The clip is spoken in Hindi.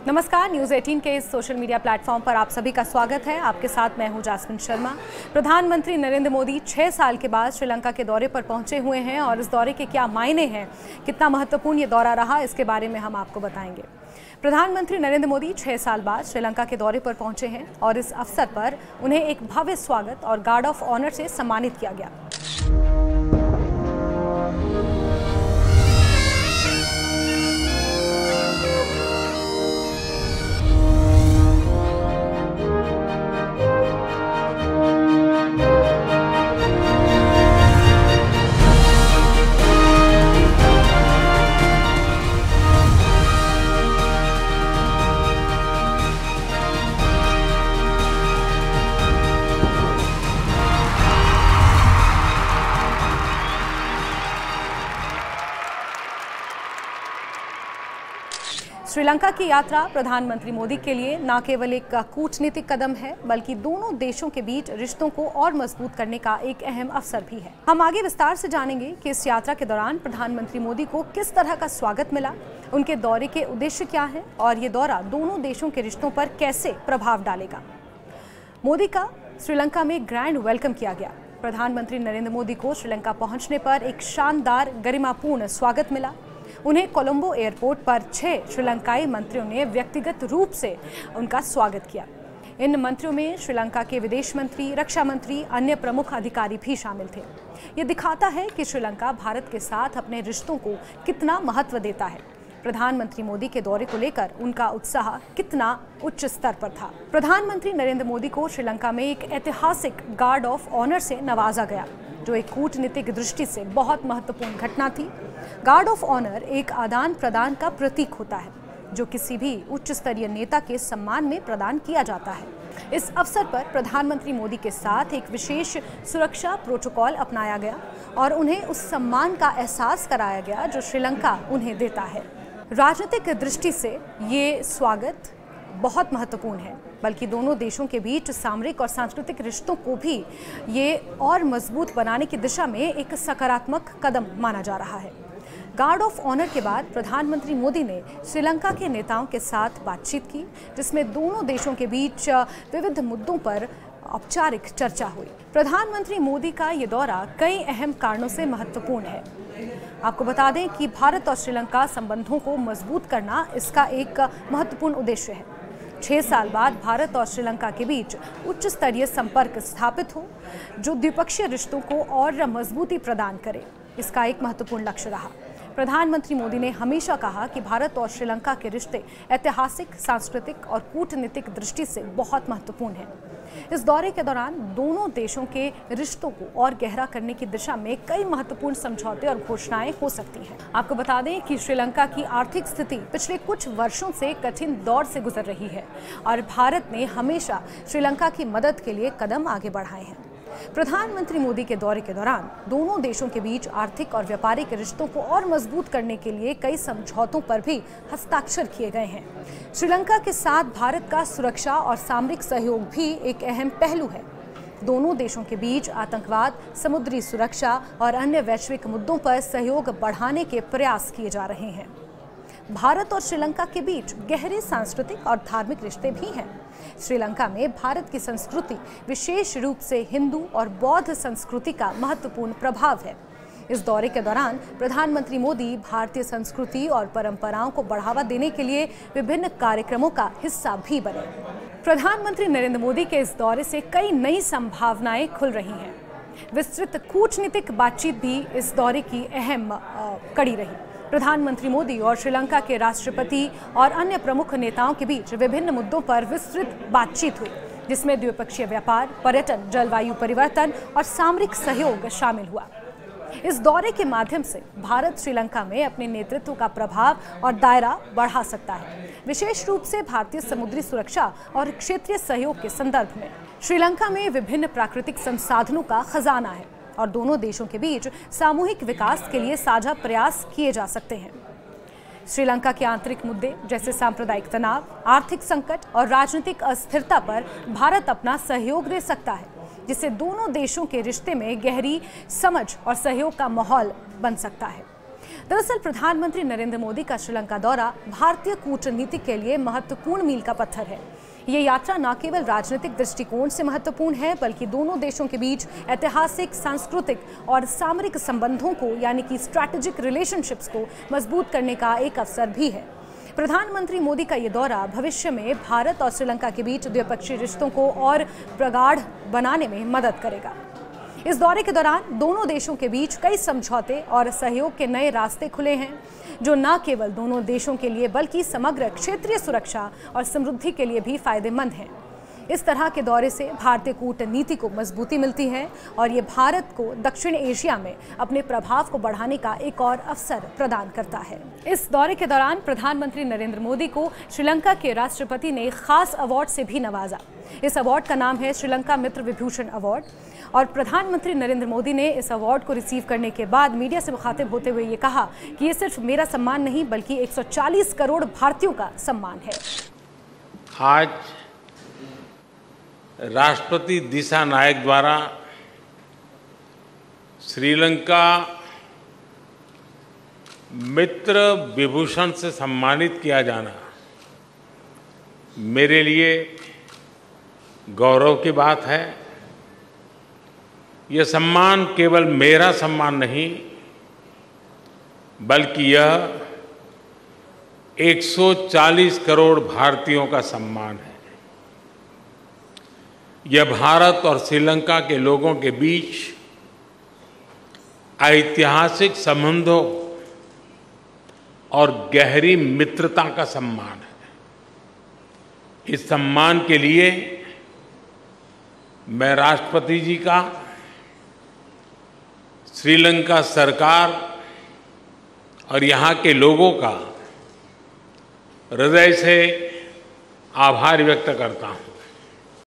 नमस्कार, न्यूज़ 18 के इस सोशल मीडिया प्लेटफॉर्म पर आप सभी का स्वागत है। आपके साथ मैं हूं जास्मिन शर्मा। प्रधानमंत्री नरेंद्र मोदी 6 साल के बाद श्रीलंका के दौरे पर पहुंचे हुए हैं और इस दौरे के क्या मायने हैं, कितना महत्वपूर्ण ये दौरा रहा, इसके बारे में हम आपको बताएंगे। प्रधानमंत्री नरेंद्र मोदी 6 साल बाद श्रीलंका के दौरे पर पहुंचे हैं और इस अवसर पर उन्हें एक भव्य स्वागत और गार्ड ऑफ ऑनर से सम्मानित किया गया। श्रीलंका की यात्रा प्रधानमंत्री मोदी के लिए न केवल एक कूटनीतिक कदम है, बल्कि दोनों देशों के बीच रिश्तों को और मजबूत करने का एक अहम अवसर भी है। हम आगे विस्तार से जानेंगे कि इस यात्रा के दौरान प्रधानमंत्री मोदी को किस तरह का स्वागत मिला, उनके दौरे के उद्देश्य क्या है और ये दौरा दोनों देशों के रिश्तों पर कैसे प्रभाव डालेगा। मोदी का श्रीलंका में ग्रैंड वेलकम किया गया। प्रधानमंत्री नरेंद्र मोदी को श्रीलंका पहुंचने पर एक शानदार गरिमापूर्ण स्वागत मिला। उन्हें कोलंबो एयरपोर्ट पर 6 श्रीलंकाई मंत्रियों ने व्यक्तिगत रूप से उनका स्वागत किया। इन मंत्रियों में श्रीलंका के विदेश मंत्री, रक्षा मंत्री, अन्य प्रमुख अधिकारी भी शामिल थे। ये दिखाता है कि श्रीलंका भारत के साथ अपने रिश्तों को कितना महत्व देता है। प्रधानमंत्री मोदी के दौरे को लेकर उनका उत्साह कितना उच्च स्तर पर था। प्रधानमंत्री नरेंद्र मोदी को श्रीलंका में एक ऐतिहासिक गार्ड ऑफ ऑनर से नवाजा गया, जो एक कूटनीतिक दृष्टि से बहुत महत्वपूर्ण घटना थी। गार्ड ऑफ ऑनर एक आदान प्रदान का प्रतीक होता है, जो किसी भी उच्च स्तरीय नेता के सम्मान में प्रदान किया जाता है। इस अवसर पर प्रधानमंत्री मोदी के साथ एक विशेष सुरक्षा प्रोटोकॉल अपनाया गया और उन्हें उस सम्मान का एहसास कराया गया जो श्रीलंका उन्हें देता है। राजनीतिक दृष्टि से ये स्वागत बहुत महत्वपूर्ण है, बल्कि दोनों देशों के बीच सामरिक और सांस्कृतिक रिश्तों को भी ये और मजबूत बनाने की दिशा में एक सकारात्मक कदम माना जा रहा है। गार्ड ऑफ ऑनर के बाद प्रधानमंत्री मोदी ने श्रीलंका के नेताओं के साथ बातचीत की, जिसमें दोनों देशों के बीच विविध मुद्दों पर औपचारिक चर्चा हुई। प्रधानमंत्री मोदी का ये दौरा कई अहम कारणों से महत्वपूर्ण है। आपको बता दें कि भारत और श्रीलंका संबंधों को मजबूत करना इसका एक महत्वपूर्ण उद्देश्य है। 6 साल बाद भारत और श्रीलंका के बीच उच्च स्तरीय संपर्क स्थापित हो, जो द्विपक्षीय रिश्तों को और मजबूती प्रदान करे, इसका एक महत्वपूर्ण लक्ष्य रहा। प्रधानमंत्री मोदी ने हमेशा कहा कि भारत और श्रीलंका के रिश्ते ऐतिहासिक, सांस्कृतिक और कूटनीतिक दृष्टि से बहुत महत्वपूर्ण हैं। इस दौरे के दौरान दोनों देशों के रिश्तों को और गहरा करने की दिशा में कई महत्वपूर्ण समझौते और घोषणाएं हो सकती हैं। आपको बता दें कि श्रीलंका की आर्थिक स्थिति पिछले कुछ वर्षों से कठिन दौर से गुजर रही है और भारत ने हमेशा श्रीलंका की मदद के लिए कदम आगे बढ़ाए हैं। प्रधानमंत्री मोदी के दौरे के दौरान दोनों देशों के बीच आर्थिक और व्यापारिक रिश्तों को और मजबूत करने के लिए कई समझौतों पर भी हस्ताक्षर किए गए हैं। श्रीलंका के साथ भारत का सुरक्षा और सामरिक सहयोग भी एक अहम पहलू है। दोनों देशों के बीच आतंकवाद, समुद्री सुरक्षा और अन्य वैश्विक मुद्दों पर सहयोग बढ़ाने के प्रयास किए जा रहे हैं। भारत और श्रीलंका के बीच गहरे सांस्कृतिक और धार्मिक रिश्ते भी हैं। श्रीलंका में भारत की संस्कृति, विशेष रूप से हिंदू और बौद्ध संस्कृति का महत्वपूर्ण प्रभाव है। इस दौरे के दौरान प्रधानमंत्री मोदी भारतीय संस्कृति और परंपराओं को बढ़ावा देने के लिए विभिन्न कार्यक्रमों का हिस्सा भी बने। प्रधानमंत्री नरेंद्र मोदी के इस दौरे से कई नई संभावनाएं खुल रही हैं। विस्तृत कूटनीतिक बातचीत भी इस दौरे की अहम कड़ी रही। प्रधानमंत्री मोदी और श्रीलंका के राष्ट्रपति और अन्य प्रमुख नेताओं के बीच विभिन्न मुद्दों पर विस्तृत बातचीत हुई, जिसमें द्विपक्षीय व्यापार, पर्यटन, जलवायु परिवर्तन और सामरिक सहयोग शामिल हुआ। इस दौरे के माध्यम से भारत श्रीलंका में अपने नेतृत्व का प्रभाव और दायरा बढ़ा सकता है, विशेष रूप से भारतीय समुद्री सुरक्षा और क्षेत्रीय सहयोग के संदर्भ में। श्रीलंका में विभिन्न प्राकृतिक संसाधनों का खजाना है और दोनों देशों के बीच सामूहिक विकास के लिए साझा प्रयास किए जा सकते हैं। श्रीलंका के आंतरिक मुद्दे जैसे सांप्रदायिक तनाव, आर्थिक संकट और राजनीतिक अस्थिरता पर भारत अपना सहयोग दे सकता है, जिससे दोनों देशों के रिश्ते में गहरी समझ और सहयोग का माहौल बन सकता है। दरअसल प्रधानमंत्री नरेंद्र मोदी का श्रीलंका दौरा भारतीय कूटनीति के लिए महत्वपूर्ण मील का पत्थर है। ये यात्रा न केवल राजनीतिक दृष्टिकोण से महत्वपूर्ण है, बल्कि दोनों देशों के बीच ऐतिहासिक, सांस्कृतिक और सामरिक संबंधों को यानी कि स्ट्रैटेजिक रिलेशनशिप्स को मजबूत करने का एक अवसर भी है। प्रधानमंत्री मोदी का ये दौरा भविष्य में भारत और श्रीलंका के बीच द्विपक्षीय रिश्तों को और प्रगाढ़ बनाने में मदद करेगा। इस दौरे के दौरान दोनों देशों के बीच कई समझौते और सहयोग के नए रास्ते खुले हैं, जो न केवल दोनों देशों के लिए बल्कि समग्र क्षेत्रीय सुरक्षा और समृद्धि के लिए भी फायदेमंद हैं। इस तरह के दौरे से भारतीय कूटनीति को मजबूती मिलती है और ये भारत को दक्षिण एशिया में अपने प्रभाव को बढ़ाने का एक और अवसर प्रदान करता है। इस दौरे के दौरान प्रधानमंत्री नरेंद्र मोदी को श्रीलंका के राष्ट्रपति ने खास अवार्ड से भी नवाजा। इस अवार्ड का नाम है श्रीलंका मित्र विभूषण अवार्ड और प्रधानमंत्री नरेंद्र मोदी ने इस अवार्ड को रिसीव करने के बाद मीडिया से मुखातिब होते हुए ये कहा कि ये सिर्फ मेरा सम्मान नहीं बल्कि 140 करोड़ भारतीयों का सम्मान है। आज राष्ट्रपति दिशा नायक द्वारा श्रीलंका मित्र विभूषण से सम्मानित किया जाना मेरे लिए गौरव की बात है। यह सम्मान केवल मेरा सम्मान नहीं बल्कि यह 140 करोड़ भारतीयों का सम्मान है। यह भारत और श्रीलंका के लोगों के बीच ऐतिहासिक संबंधों और गहरी मित्रता का सम्मान है। इस सम्मान के लिए मैं राष्ट्रपति जी का, श्रीलंका सरकार और यहाँ के लोगों का हृदय से आभार व्यक्त करता हूँ।